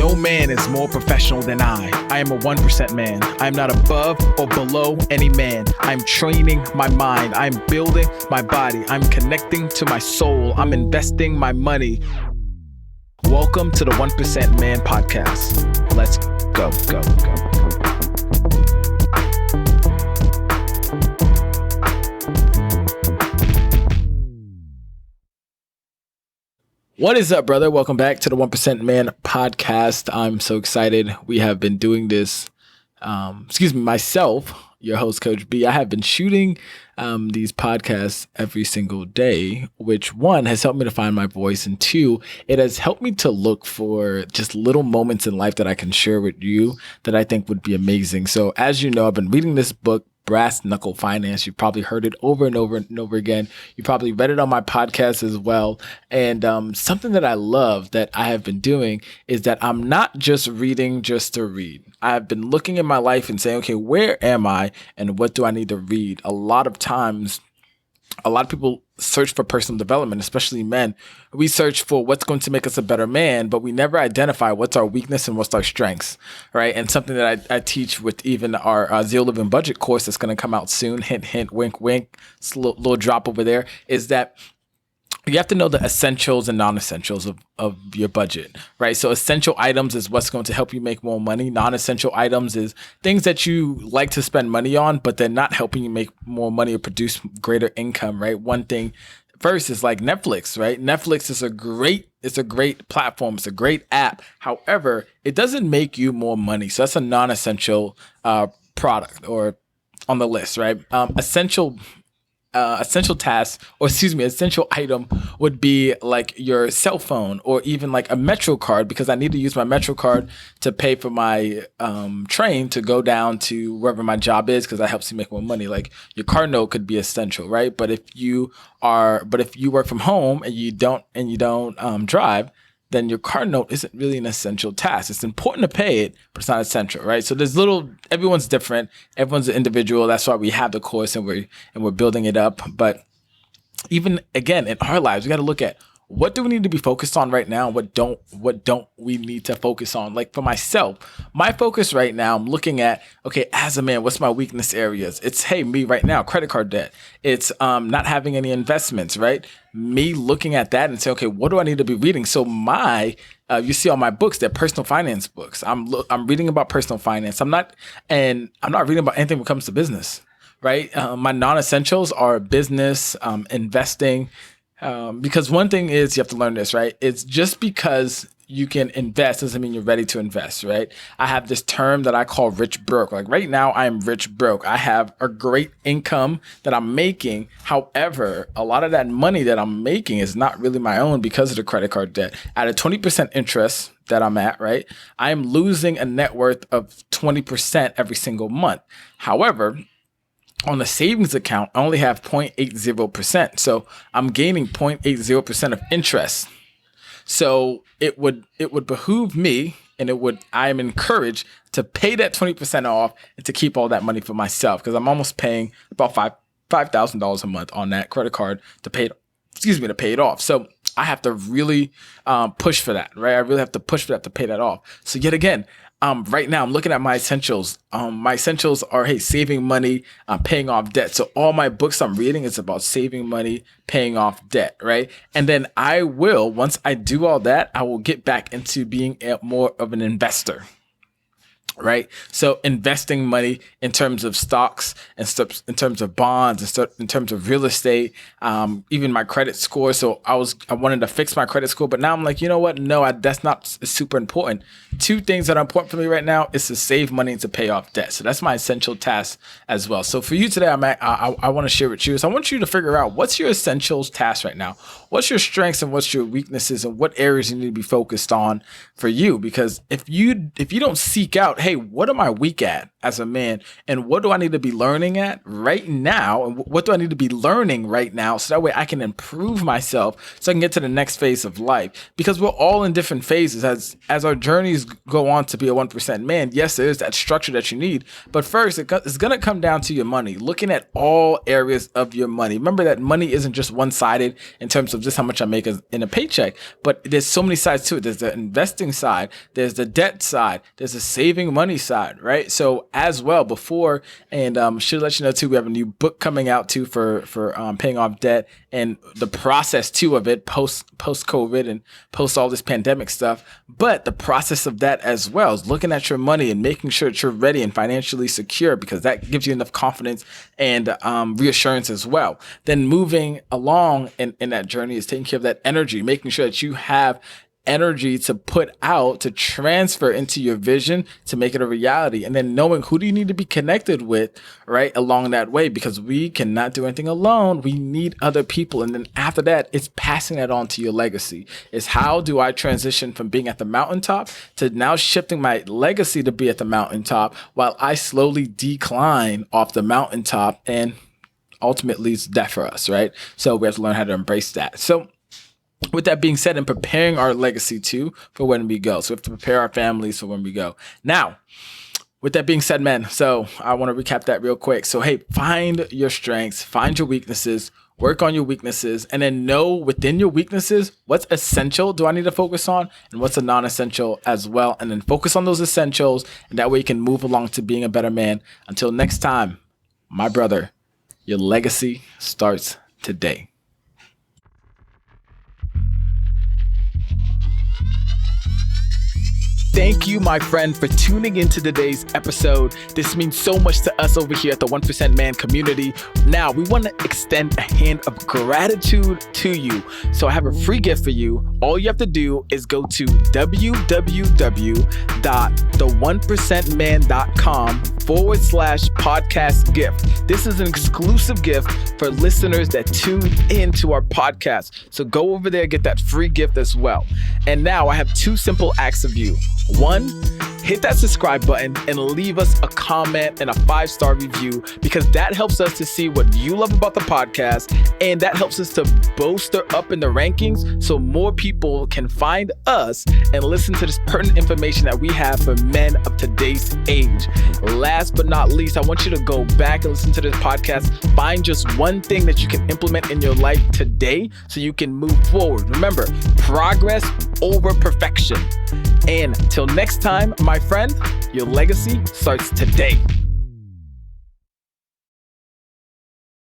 No man is more professional than I. I am a 1% man. I am not above or below any man. I'm training my mind. I'm building my body. I'm connecting to my soul. I'm investing my money. Welcome to the 1% Man Podcast. Let's go. What is up, brother? Welcome back to the 1% Man Podcast. I'm so excited. We have been doing this, myself, your host, Coach B. I have been shooting these podcasts every single day, which one has helped me to find my voice, and two, it has helped me to look for just little moments in life that I can share with you that I think would be amazing. So as you know, I've been reading this book, Brass Knuckle Finance. You've probably heard it over and over and over again. You probably read it on my podcast as well. And something that I love that I have been doing is that I'm not just reading just to read. I've been looking at my life and saying, okay, where am I and what do I need to read? A lot of times, a lot of people search for personal development, especially men. We search for what's going to make us a better man, but we never identify what's our weakness and what's our strengths, right? And something that I teach with even our Zero Living Budget course that's going to come out soon, hint, hint, wink, wink, little drop over there, is that you have to know the essentials and non-essentials of your budget, right? So essential items is what's going to help you make more money. Non-essential items is things that you like to spend money on, but they're not helping you make more money or produce greater income, right? One thing first is like Netflix, right? Netflix is a great platform. It's a great app. However, it doesn't make you more money. So that's a non-essential product or on the list, right? Essential item would be like your cell phone or even like a Metro card, because I need to use my Metro card to pay for my train to go down to wherever my job is, because that helps you make more money. Like your car note could be essential, right? But if you work from home and you don't drive, then your car note isn't really an essential task. It's important to pay it, but it's not essential, right? So everyone's different. Everyone's an individual. That's why we have the course and we're building it up. But even again, in our lives, we got to look at what do we need to be focused on right now? What don't we need to focus on? Like for myself, my focus right now, I'm looking at, okay, as a man, what's my weakness areas? It's, hey, me right now, credit card debt. It's not having any investments, right? Me looking at that and say, okay, what do I need to be reading? So you see all my books, they're personal finance books. I'm reading about personal finance. I'm not reading about anything when it comes to business, right? My non-essentials are business, investing. Because one thing is, you have to learn this, right? It's just because you can invest doesn't mean you're ready to invest, right? I have this term that I call rich broke. Like right now, I am rich broke. I have a great income that I'm making. However, a lot of that money that I'm making is not really my own because of the credit card debt. At a 20% interest that I'm at, right? I am losing a net worth of 20% every single month. However, on the savings account, I only have 0.80%. So I'm gaining 0.80% of interest. So it would behoove me, and I am encouraged to pay that 20% off and to keep all that money for myself, because I'm almost paying about $5,000 a month on that credit card to pay it off. So I have to really push for that, right? I really have to push for that to pay that off. So yet again, right now I'm looking at my essentials. My essentials are, hey, saving money, paying off debt. So all my books I'm reading is about saving money, paying off debt, right? And then once I do all that, I will get back into being more of an investor. Right. So investing money in terms of stocks and stuff, in terms of bonds and stuff, in terms of real estate, even my credit score. So I wanted to fix my credit score, but now I'm like, you know what? No, that's not super important. Two things that are important for me right now is to save money and to pay off debt. So that's my essential task as well. So for you today, I want to share with you. So I want you to figure out what's your essentials task right now. What's your strengths and what's your weaknesses and what areas you need to be focused on for you? Because if you don't seek out, hey, what am I weak at as a man? And what do I need to be learning at right now? And what do I need to be learning right now? So that way I can improve myself so I can get to the next phase of life. Because we're all in different phases as our journeys go on to be a 1% man. Yes, there is that structure that you need. But first, it's going to come down to your money, looking at all areas of your money. Remember that money isn't just one-sided in terms of just how much I make in a paycheck, but there's so many sides to it. There's the investing side, there's the debt side, there's the saving money side, right? So as well before, and should let you know too, we have a new book coming out too for paying off debt and the process too of it post COVID and post all this pandemic stuff. But the process of that as well is looking at your money and making sure that you're ready and financially secure, because that gives you enough confidence and reassurance as well. Then moving along in that journey is taking care of that energy, making sure that you have energy to put out, to transfer into your vision, to make it a reality. And then knowing who do you need to be connected with, right, along that way, because we cannot do anything alone. We need other people. And then after that, it's passing that on to your legacy. It's how do I transition from being at the mountaintop to now shifting my legacy to be at the mountaintop while I slowly decline off the mountaintop, and ultimately it's death for us, right? So we have to learn how to embrace that. So with that being said, and preparing our legacy too for when we go. So we have to prepare our families for when we go. Now, with that being said, man, so I want to recap that real quick. So, hey, find your strengths, find your weaknesses, work on your weaknesses, and then know within your weaknesses, what's essential do I need to focus on and what's a non-essential as well. And then focus on those essentials. And that way you can move along to being a better man. Until next time, my brother, your legacy starts today. Thank you, my friend, for tuning into today's episode. This means so much to us over here at the 1% Man community. Now, we want to extend a hand of gratitude to you. So I have a free gift for you. All you have to do is go to www.the1percentman.com/podcast gift. This is an exclusive gift for listeners that tune into our podcast. So go over there, get that free gift as well. And now I have two simple acts of you. One, hit that subscribe button and leave us a comment and a 5-star review, because that helps us to see what you love about the podcast, and that helps us to bolster up in the rankings so more people can find us and listen to this pertinent information that we have for men of today's age. Last but not least, I want you to go back and listen to this podcast. Find just one thing that you can implement in your life today so you can move forward. Remember, progress over perfection. And till next time, my friend, your legacy starts today.